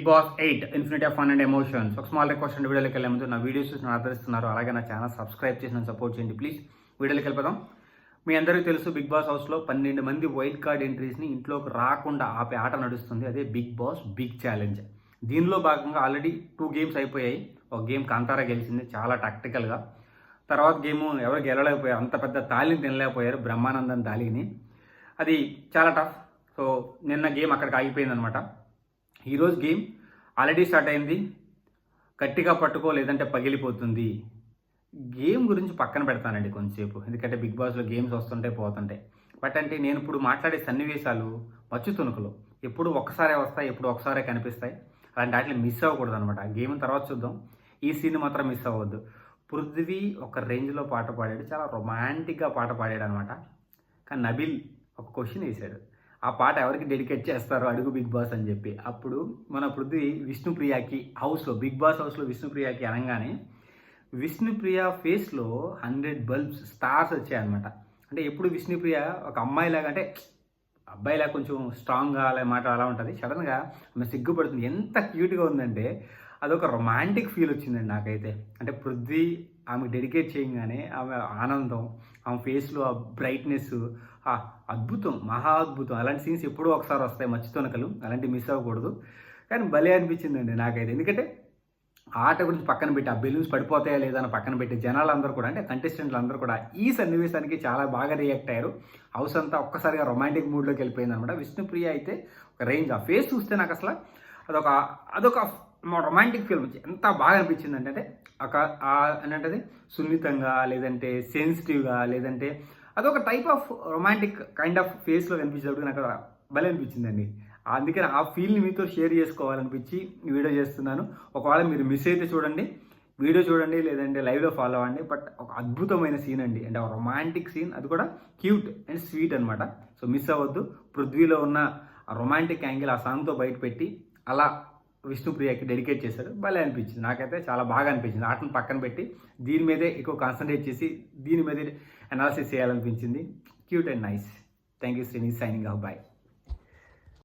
Big Boss 8 infinity of fun and emotions. ఒక small request and వీడియోలోకి వెళ్ళే ముందు నా వీడియోస్ చూసి ఆదరిస్తున్నారు, అలాగే నా ఛానల్ సబ్స్క్రైబ్ చేసి నన్ను సపోర్ట్ చేయండి ప్లీజ్. వీడియోలోకి వెళ్ళిపోదాం. మీ అందరికీ తెలుసు, బిగ్ బాస్ హౌస్లో 12 మంది వైల్డ్ కార్డ్ ఎంట్రీస్ని ఇంట్లోకి రాకుండా ఆపే ఆట నడుస్తుంది. అదే బిగ్ బాస్ బిగ్ ఛాలెంజ్. దీనిలో భాగంగా ఆల్రెడీ 2 గేమ్స్ అయిపోయాయి. ఒక గేమ్ కాంతారా గెలిచింది చాలా టాక్టికల్గా. తర్వాత గేము ఎవరు గెలవలేకపోయారు, అంత పెద్ద తాళిని తినలేకపోయారు, బ్రహ్మానందం తాళిని. అది చాలా టఫ్. సో నిన్న గేమ్ అక్కడికి ఆగిపోయింది అనమాట. ఈరోజు గేమ్ ఆల్రెడీ స్టార్ట్ అయింది. గట్టిగా పట్టుకో లేదంటే పగిలిపోతుంది. గేమ్ గురించి పక్కన పెడతానండి కొంచెంసేపు, ఎందుకంటే బిగ్ బాస్లో గేమ్స్ వస్తుంటాయి పోతుంటాయి. బట్ అంటే నేను ఇప్పుడు మాట్లాడే సన్నివేశాలు మచ్చు తుణుకులు ఎప్పుడు ఒక్కసారే వస్తాయి, ఎప్పుడు ఒకసారే కనిపిస్తాయి. అలాంటి వాటిని మిస్ అవ్వకూడదు అనమాట. గేమ్ తర్వాత చూద్దాం, ఈ సీన్ మాత్రం మిస్ అవ్వద్దు. పృథ్వీ ఒక రేంజ్లో పాట పాడాడు, చాలా రొమాంటిక్గా పాట పాడాడు అనమాట. కానీ నబిల్ ఒక క్వశ్చన్ వేశాడు, ఆ పాట ఎవరికి డెడికేట్ చేస్తారు అడుగు బిగ్ బాస్ అని చెప్పి. అప్పుడు మన పృథ్వీ విష్ణుప్రియకి హౌస్లో, బిగ్ బాస్ హౌస్లో విష్ణుప్రియకి అనగానే విష్ణుప్రియ ఫేస్లో 100 బల్బ్స్ స్టార్స్ వచ్చాయన్నమాట. అంటే ఎప్పుడు విష్ణుప్రియ ఒక అమ్మాయిలాగా, అంటే అబ్బాయిలాగా కొంచెం స్ట్రాంగ్గా అలా మాట అలా ఉంటుంది. సడన్గా ఆమె సిగ్గుపడుతుంది, ఎంత క్యూట్గా ఉందంటే అదొక రొమాంటిక్ ఫీల్ వచ్చిందండి నాకైతే. అంటే పృథ్వీ ఆమెకు డెడికేట్ చేయగానే ఆమె ఆనందం, ఆమె ఫేస్లో ఆ బ్రైట్నెస్, అద్భుతం, మహా అద్భుతం. అలాంటి సీన్స్ ఎప్పుడూ ఒకసారి వస్తాయి మచ్చుతొనకలు, అలాంటివి మిస్ అవ్వకూడదు. కానీ భలే అనిపించిందండి నాకైతే. ఎందుకంటే ఆట గురించి పక్కన పెట్టి, ఆ బెలూన్స్ పడిపోతాయా లేదా అని పక్కన పెట్టి, జనాలందరూ కూడా, అంటే కంటెస్టెంట్లు అందరూ కూడా ఈ సన్నివేశానికి చాలా బాగా రియాక్ట్ అయ్యారు. హౌస్ అంతా ఒక్కసారిగా రొమాంటిక్ మూడ్లోకి వెళ్ళిపోయింది అనమాట. విష్ణుప్రియ అయితే ఒక రేంజ్, ఆ ఫేస్ చూస్తే నాకు అసలు అదొక రొమాంటిక్ ఫిల్మ్ ఎంత బాగా అనిపించింది అంటే ఒక ఏంటంటే సున్నితంగా, లేదంటే సెన్సిటివ్గా, లేదంటే అదొక type of romantic kind of ఫేస్లో కనిపించేటప్పుడు నాకు భలే అనిపించిందండి. అందుకని ఆ ఫీల్ని మీతో షేర్ చేసుకోవాలనిపించి వీడియో చేస్తున్నాను. ఒకవేళ మీరు మిస్ అయితే చూడండి, వీడియో చూడండి, లేదంటే లైవ్లో ఫాలో అవ్వండి. బట్ ఒక అద్భుతమైన సీన్ అండి, అంటే ఒక రొమాంటిక్ సీన్, అది కూడా క్యూట్ అండ్ స్వీట్ అనమాట. సో మిస్ అవ్వద్దు. పృథ్వీలో ఉన్న ఆ రొమాంటిక్ యాంగిల్ ఆ సాంగ్తో బయట పెట్టి అలా విష్ణుప్రియకి డెడికేట్ చేశాడు. భలే అనిపించింది నాకైతే, చాలా బాగా అనిపించింది. ఆటను పక్కన పెట్టి దీని మీదే ఎక్కువ కాన్సన్ట్రేట్ చేసి దీని మీదే అనాలిసిస్ చేయాలనిపించింది. Cute and nice. Thank you Srini, signing off, bye.